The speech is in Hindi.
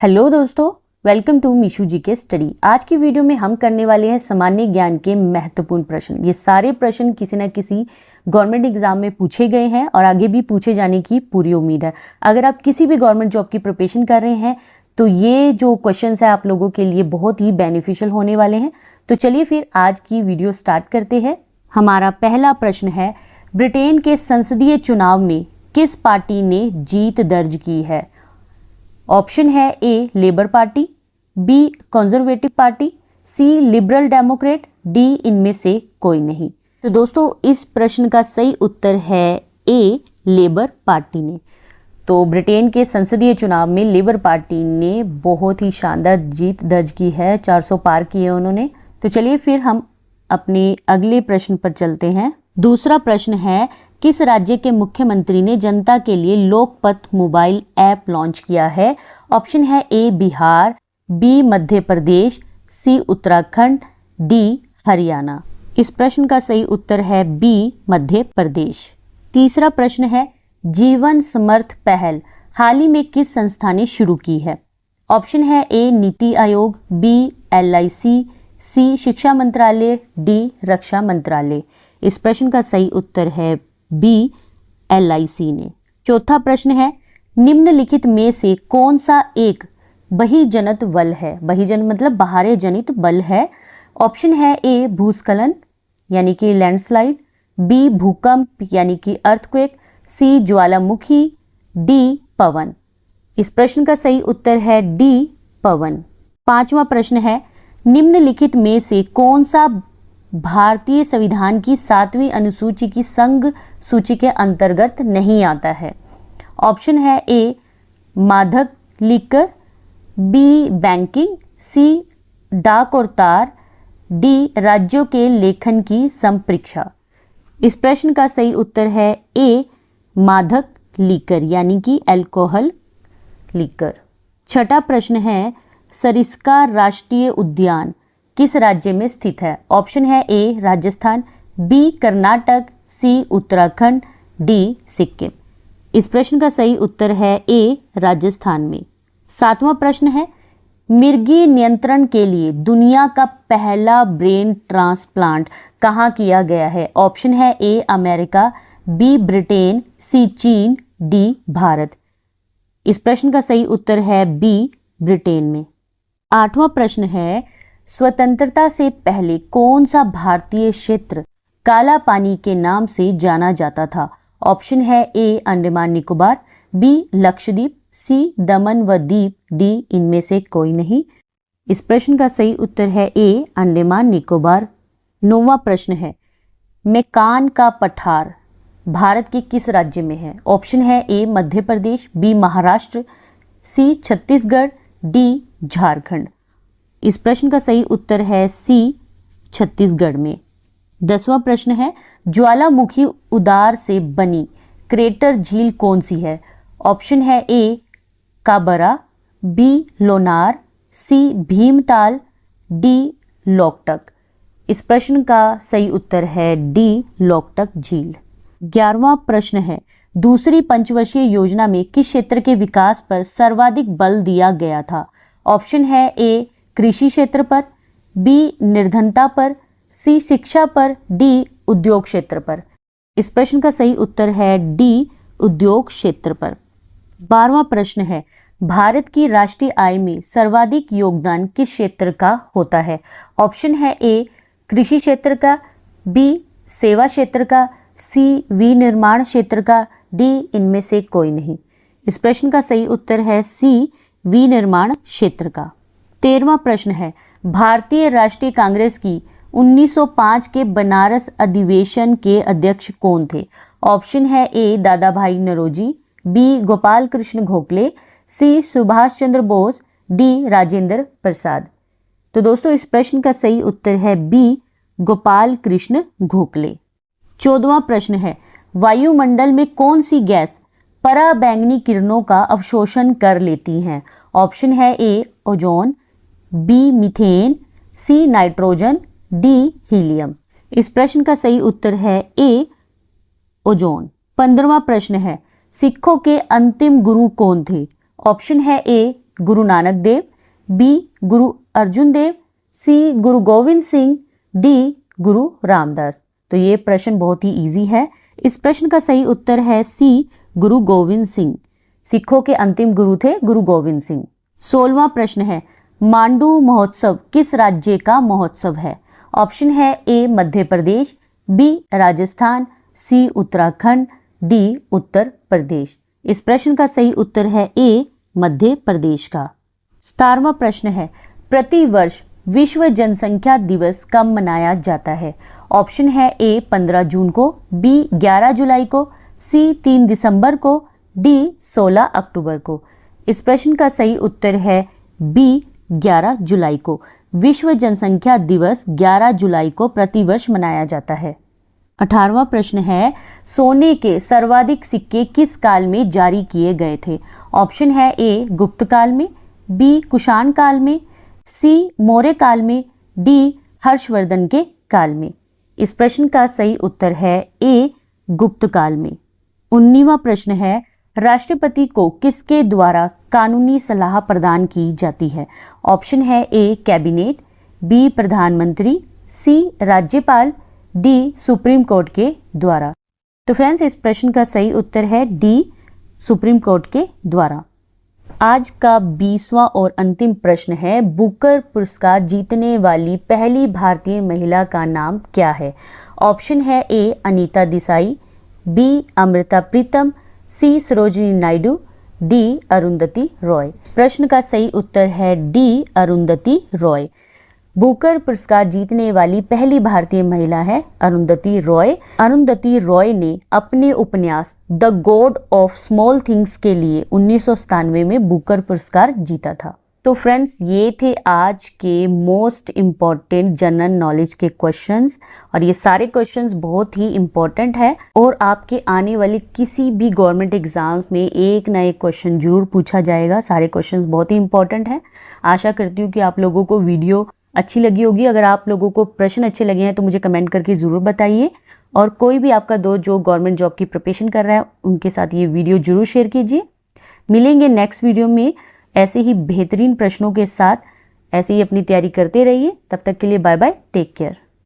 हेलो दोस्तों, वेलकम टू मीशू जी के स्टडी। आज की वीडियो में हम करने वाले हैं सामान्य ज्ञान के महत्वपूर्ण प्रश्न। ये सारे प्रश्न किसी न किसी गवर्नमेंट एग्जाम में पूछे गए हैं और आगे भी पूछे जाने की पूरी उम्मीद है। अगर आप किसी भी गवर्नमेंट जॉब की प्रिपरेशन कर रहे हैं तो ये जो क्वेश्चंस है आप लोगों के लिए बहुत ही बेनिफिशियल होने वाले हैं। तो चलिए फिर आज की वीडियो स्टार्ट करते हैं। हमारा पहला प्रश्न है, ब्रिटेन के संसदीय चुनाव में किस पार्टी ने जीत दर्ज की है? ऑप्शन है A Labour Party, B Conservative Party, C Liberal Democrat, D इनमें से कोई नहीं। तो दोस्तों इस प्रश्न का सही उत्तर है ए लेबर पार्टी ने। तो ब्रिटेन के संसदीय चुनाव में लेबर पार्टी ने बहुत ही शानदार जीत दर्ज की है, 400 पार किए उन्होंने। तो चलिए फिर हम अपने अगले प्रश्न पर चलते हैं। दूसरा प्रश्न है, किस राज्य के मुख्यमंत्री ने जनता के लिए लोकपथ मोबाइल ऐप लॉन्च किया है? ऑप्शन है ए बिहार, बी मध्य प्रदेश, सी उत्तराखंड, डी हरियाणा। इस प्रश्न का सही उत्तर है बी मध्य प्रदेश। तीसरा प्रश्न है, जीवन समर्थ पहल हाल ही में किस संस्था ने शुरू की है? ऑप्शन है ए नीति आयोग, बी LIC, सी शिक्षा मंत्रालय, डी रक्षा मंत्रालय। इस प्रश्न का सही उत्तर है बी LIC ने। चौथा प्रश्न है, निम्नलिखित में से कौन सा एक बहिर्जनित बल है? बहिर्जनित मतलब बाहरी जनित बल है। ऑप्शन है ए भूस्खलन यानी कि लैंडस्लाइड, बी भूकंप यानी कि अर्थक्वेक, सी ज्वालामुखी, डी पवन। इस प्रश्न का सही उत्तर है डी पवन। पांचवा प्रश्न है, निम्नलिखित में से कौन सा भारतीय संविधान की 7वीं अनुसूची की संघ सूची के अंतर्गत नहीं आता है? ऑप्शन है ए मादक लिकर, बी बैंकिंग, सी डाक और तार, डी राज्यों के लेखन की संप्रेक्षा। इस प्रश्न का सही उत्तर है ए मादक लिकर यानी कि अल्कोहल लिकर। छठा प्रश्न है, सरिस्का राष्ट्रीय उद्यान किस राज्य में स्थित है? ऑप्शन है ए राजस्थान, बी कर्नाटक, सी उत्तराखंड, डी सिक्किम। इस प्रश्न का सही उत्तर है ए राजस्थान में। सातवां प्रश्न है, मिर्गी नियंत्रण के लिए दुनिया का पहला ब्रेन ट्रांसप्लांट कहाँ किया गया है? ऑप्शन है ए अमेरिका, बी ब्रिटेन, सी चीन, डी भारत। इस प्रश्न का सही उत्तर है बी ब्रिटेन में। आठवां प्रश्न है, स्वतंत्रता से पहले कौन सा भारतीय क्षेत्र काला पानी के नाम से जाना जाता था? ऑप्शन है ए अंडमान निकोबार, बी लक्षद्वीप, सी दमन व दीप, डी इनमें से कोई नहीं। इस प्रश्न का सही उत्तर है ए अंडमान निकोबार। नौवां प्रश्न है, मेकान का पठार भारत के किस राज्य में है? ऑप्शन है ए मध्य प्रदेश, बी महाराष्ट्र, सी छत्तीसगढ़, डी झारखंड। इस प्रश्न का सही उत्तर है सी छत्तीसगढ़ में। 10वां प्रश्न है, ज्वालामुखी उदार से बनी क्रेटर झील कौन सी है? ऑप्शन है ए काबरा, बी लोनार, सी भीमताल, डी लोकटक। इस प्रश्न का सही उत्तर है डी लोकटक झील। 11वां प्रश्न है, दूसरी पंचवर्षीय योजना में किस क्षेत्र के विकास पर सर्वाधिक बल दिया गया था? ऑप्शन है ए कृषि क्षेत्र पर, बी निर्धनता पर, सी शिक्षा पर, डी उद्योग क्षेत्र पर। इस प्रश्न का सही उत्तर है डी उद्योग क्षेत्र पर। 12वां प्रश्न है, भारत की राष्ट्रीय आय में सर्वाधिक योगदान किस क्षेत्र का होता है? ऑप्शन है ए कृषि क्षेत्र का, बी सेवा क्षेत्र का, सी विनिर्माण क्षेत्र का, डी इनमें से कोई नहीं। इस प्रश्न का सही उत्तर है सी विनिर्माण क्षेत्र का। 13वां प्रश्न है, भारतीय राष्ट्रीय कांग्रेस की 1905 के बनारस अधिवेशन के अध्यक्ष कौन थे? ऑप्शन है ए दादा भाई नौरोजी, बी गोपाल कृष्ण गोखले, सी सुभाष चंद्र बोस, डी राजेंद्र प्रसाद। तो दोस्तों इस प्रश्न का सही उत्तर है बी गोपाल कृष्ण गोखले। 14वां प्रश्न है, वायुमंडल में कौन सी गैस पराबैंगनी किरणों का अवशोषण कर लेती हैं? ऑप्शन है A ozone, B methane, C nitrogen, D helium. इस प्रश्न का सही उत्तर है ए ओजोन। 15वां प्रश्न है, सिखों के अंतिम गुरु कौन थे? ऑप्शन है ए गुरु नानक देव, बी गुरु अर्जुन देव, सी गुरु गोविंद सिंह, डी गुरु रामदास। तो ये प्रश्न बहुत ही इजी है। इस प्रश्न का सही उत्तर है सी गुरु गोविंद सिंह। सिखों के अंतिम गुरु थे गुरु गोविंद सिंह। 16वां प्रश्न है, मांडू महोत्सव किस राज्य का महोत्सव है? ऑप्शन है ए मध्य प्रदेश, बी राजस्थान, सी उत्तराखंड, डी उत्तर प्रदेश। इस प्रश्न का सही उत्तर है ए मध्य प्रदेश का। 17वां प्रश्न है, प्रतिवर्ष विश्व जनसंख्या दिवस कब मनाया जाता है? ऑप्शन है ए 15 जून को, बी 11 जुलाई को, सी 3 दिसंबर को, डी 16 अक्टूबर को। इस प्रश्न का सही उत्तर है बी 11 जुलाई को। विश्व जनसंख्या दिवस 11 जुलाई को प्रतिवर्ष मनाया जाता है। 18वां प्रश्न है, सोने के सर्वाधिक सिक्के किस काल में जारी किए गए थे? ऑप्शन है ए गुप्त काल में, बी कुषाण काल में, सी मौर्य काल में, डी हर्षवर्धन के काल में। इस प्रश्न का सही उत्तर है ए गुप्त काल में। 19वां प्रश्न है, राष्ट्रपति को किसके द्वारा कानूनी सलाह प्रदान की जाती है? ऑप्शन है ए कैबिनेट, बी प्रधानमंत्री, सी राज्यपाल, डी सुप्रीम कोर्ट के द्वारा। तो फ्रेंड्स, इस प्रश्न का सही उत्तर है डी सुप्रीम कोर्ट के द्वारा। आज का 20वां और अंतिम प्रश्न है, बुकर पुरस्कार जीतने वाली पहली भारतीय महिला का नाम क्या है? ऑप्शन है ए अनीता देसाई, बी अमृता प्रीतम, सी सरोजिनी नायडू, डी अरुंधति रॉय। प्रश्न का सही उत्तर है डी अरुंधति रॉय। बुकर पुरस्कार जीतने वाली पहली भारतीय महिला है अरुंधति रॉय। अरुंधति रॉय ने अपने उपन्यास the God of small things के लिए 1997 में बुकर पुरस्कार जीता था। तो फ्रेंड्स, ये थे आज के मोस्ट इम्पॉर्टेंट जनरल नॉलेज के क्वेश्चंस, और ये सारे क्वेश्चंस बहुत ही इम्पॉर्टेंट है और आपके आने वाले किसी भी गवर्नमेंट एग्जाम में एक ना एक क्वेश्चन जरूर पूछा जाएगा। सारे क्वेश्चंस बहुत ही इम्पॉर्टेंट हैं। आशा करती हूँ कि आप लोगों को वीडियो अच्छी लगी होगी। अगर आप लोगों को प्रश्न अच्छे लगे हैं तो मुझे कमेंट करके ज़रूर बताइए, और कोई भी आपका दोस्त जो गवर्नमेंट जॉब की प्रिपरेशन कर रहा है उनके साथ ये वीडियो जरूर शेयर कीजिए। मिलेंगे नेक्स्ट वीडियो में ऐसे ही बेहतरीन प्रश्नों के साथ। ऐसे ही अपनी तैयारी करते रहिए। तब तक के लिए बाय बाय, टेक केयर।